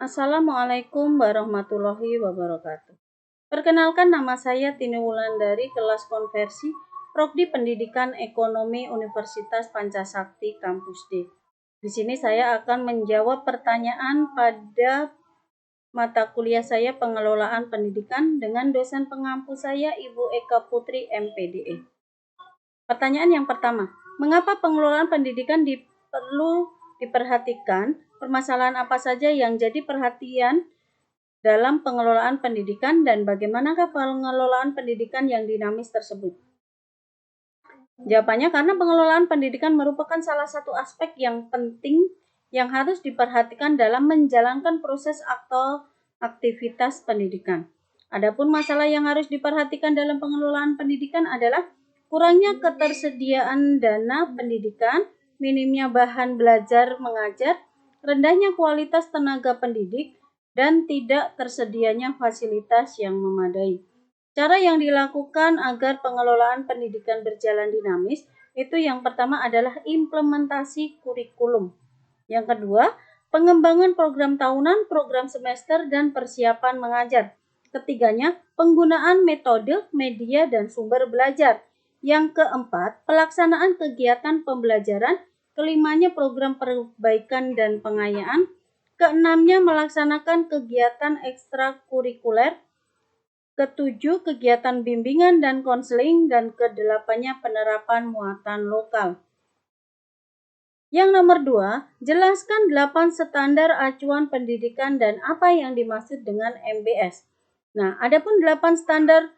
Assalamualaikum warahmatullahi wabarakatuh. Perkenalkan, nama saya Tini Wulandari, kelas konversi Prodi Pendidikan Ekonomi Universitas Pancasakti Kampus D. Di sini saya akan menjawab pertanyaan pada mata kuliah saya Pengelolaan Pendidikan dengan dosen pengampu saya Ibu Eka Putri MPDE. Pertanyaan yang pertama, mengapa pengelolaan pendidikan perlu diperhatikan? Permasalahan apa saja yang jadi perhatian dalam pengelolaan pendidikan dan bagaimanakah pengelolaan pendidikan yang dinamis tersebut? Jawabannya, karena pengelolaan pendidikan merupakan salah satu aspek yang penting yang harus diperhatikan dalam menjalankan proses atau aktivitas pendidikan. Adapun masalah yang harus diperhatikan dalam pengelolaan pendidikan adalah kurangnya ketersediaan dana pendidikan, minimnya bahan belajar mengajar, rendahnya kualitas tenaga pendidik, dan tidak tersedianya fasilitas yang memadai. Cara yang dilakukan agar pengelolaan pendidikan berjalan dinamis itu yang pertama adalah implementasi kurikulum. Yang kedua, pengembangan program tahunan, program semester, dan persiapan mengajar. Ketiganya, penggunaan metode, media, dan sumber belajar. Yang keempat, pelaksanaan kegiatan pembelajaran. Kelimanya, program perbaikan dan pengayaan. Keenamnya, melaksanakan kegiatan ekstrakurikuler. Ketujuh, kegiatan bimbingan dan konseling. Dan kedelapannya, penerapan muatan lokal. Yang nomor 2, jelaskan 8 standar acuan pendidikan dan apa yang dimaksud dengan MBS. Nah, adapun 8 standar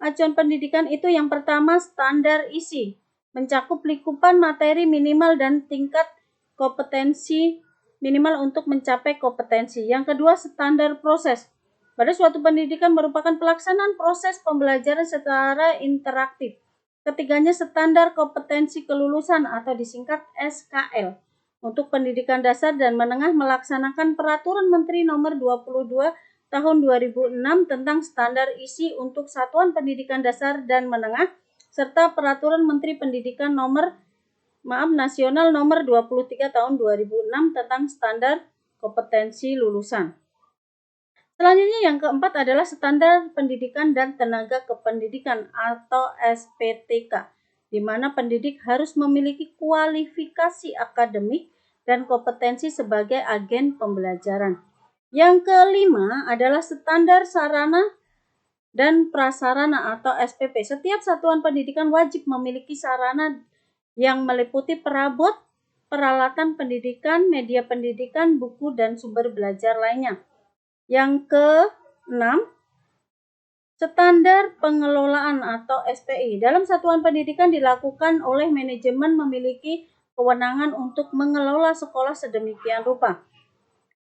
acuan pendidikan itu yang pertama standar isi, mencakup lingkupan materi minimal dan tingkat kompetensi minimal untuk mencapai kompetensi. Yang kedua, standar proses. Pada suatu pendidikan merupakan pelaksanaan proses pembelajaran secara interaktif. Ketiganya, standar kompetensi kelulusan atau disingkat SKL. Untuk pendidikan dasar dan menengah melaksanakan Peraturan Menteri Nomor 22 Tahun 2006 tentang standar isi untuk satuan pendidikan dasar dan menengah, serta Peraturan Menteri Pendidikan Nasional Nomor 23 Tahun 2006 tentang standar kompetensi lulusan. Selanjutnya yang keempat adalah standar pendidikan dan tenaga kependidikan atau SPTK, di mana pendidik harus memiliki kualifikasi akademik dan kompetensi sebagai agen pembelajaran. Yang kelima adalah standar sarana dan prasarana atau SPP. Setiap satuan pendidikan wajib memiliki sarana yang meliputi perabot, peralatan pendidikan, media pendidikan, buku, dan sumber belajar lainnya. Yang keenam, standar pengelolaan atau SPI. Dalam satuan pendidikan dilakukan oleh manajemen memiliki kewenangan untuk mengelola sekolah sedemikian rupa.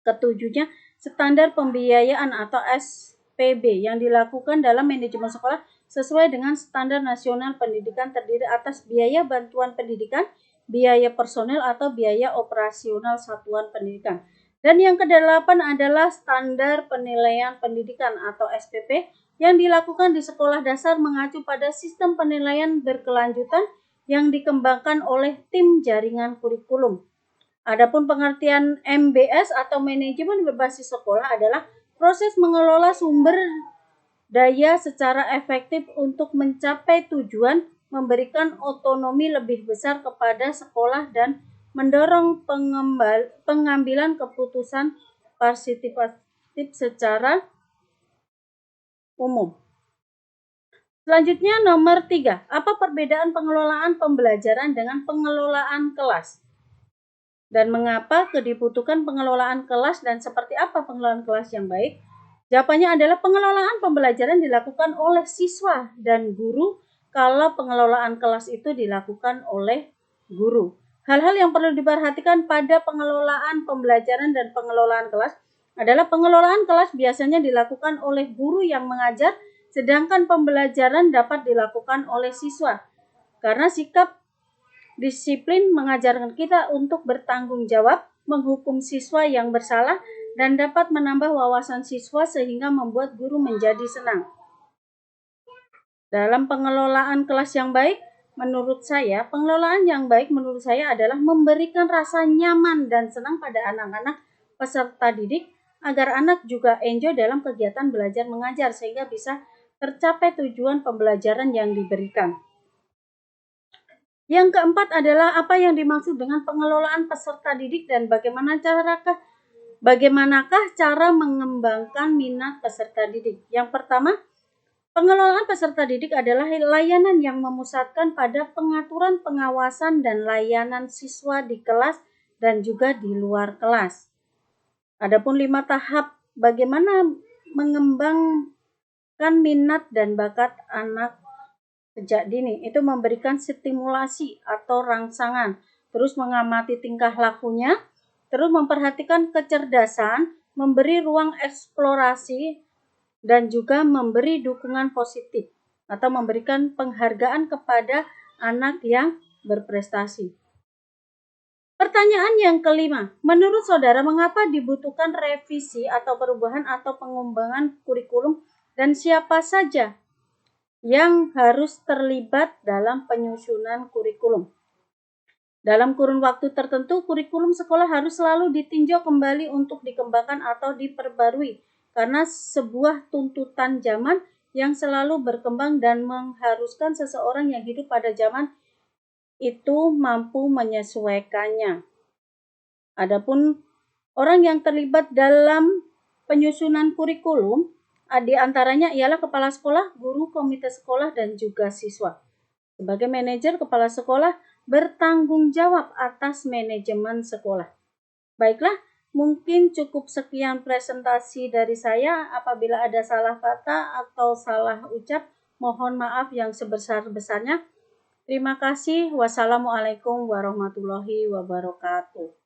Ketujuhnya, standar pembiayaan atau SPB yang dilakukan dalam manajemen sekolah sesuai dengan standar nasional pendidikan terdiri atas biaya bantuan pendidikan, biaya personel atau biaya operasional satuan pendidikan. Dan yang kedelapan adalah standar penilaian pendidikan atau SPP yang dilakukan di sekolah dasar mengacu pada sistem penilaian berkelanjutan yang dikembangkan oleh tim jaringan kurikulum. Adapun pengertian MBS atau manajemen berbasis sekolah adalah proses mengelola sumber daya secara efektif untuk mencapai tujuan, memberikan otonomi lebih besar kepada sekolah dan mendorong pengambilan keputusan partisipatif secara umum. Selanjutnya nomor 3, apa perbedaan pengelolaan pembelajaran dengan pengelolaan kelas? Dan mengapa dibutuhkan pengelolaan kelas dan seperti apa pengelolaan kelas yang baik? Jawabannya adalah pengelolaan pembelajaran dilakukan oleh siswa dan guru, kalau pengelolaan kelas itu dilakukan oleh guru. Hal-hal yang perlu diperhatikan pada pengelolaan pembelajaran dan pengelolaan kelas adalah pengelolaan kelas biasanya dilakukan oleh guru yang mengajar, sedangkan pembelajaran dapat dilakukan oleh siswa. Karena sikap disiplin mengajarkan kita untuk bertanggung jawab, menghukum siswa yang bersalah, dan dapat menambah wawasan siswa sehingga membuat guru menjadi senang. Dalam pengelolaan kelas yang baik, pengelolaan yang baik menurut saya adalah memberikan rasa nyaman dan senang pada anak-anak peserta didik, agar anak juga enjoy dalam kegiatan belajar mengajar sehingga bisa tercapai tujuan pembelajaran yang diberikan. Yang keempat adalah apa yang dimaksud dengan pengelolaan peserta didik dan bagaimanakah cara mengembangkan minat peserta didik. Yang pertama, pengelolaan peserta didik adalah layanan yang memusatkan pada pengaturan, pengawasan, dan layanan siswa di kelas dan juga di luar kelas. Adapun 5 tahap bagaimana mengembangkan minat dan bakat anak sejak dini, itu memberikan stimulasi atau rangsangan, terus mengamati tingkah lakunya, terus memperhatikan kecerdasan, memberi ruang eksplorasi, dan juga memberi dukungan positif atau memberikan penghargaan kepada anak yang berprestasi. Pertanyaan yang kelima, menurut saudara mengapa dibutuhkan revisi atau perubahan atau pengembangan kurikulum dan siapa saja yang harus terlibat dalam penyusunan kurikulum? Dalam kurun waktu tertentu, kurikulum sekolah harus selalu ditinjau kembali untuk dikembangkan atau diperbarui karena sebuah tuntutan zaman yang selalu berkembang dan mengharuskan seseorang yang hidup pada zaman itu mampu menyesuaikannya. Adapun orang yang terlibat dalam penyusunan kurikulum di antaranya ialah kepala sekolah, guru, komite sekolah, dan juga siswa. Sebagai manajer, kepala sekolah bertanggung jawab atas manajemen sekolah. Baiklah, mungkin cukup sekian presentasi dari saya. Apabila ada salah kata atau salah ucap, mohon maaf yang sebesar-besarnya. Terima kasih. Wassalamualaikum warahmatullahi wabarakatuh.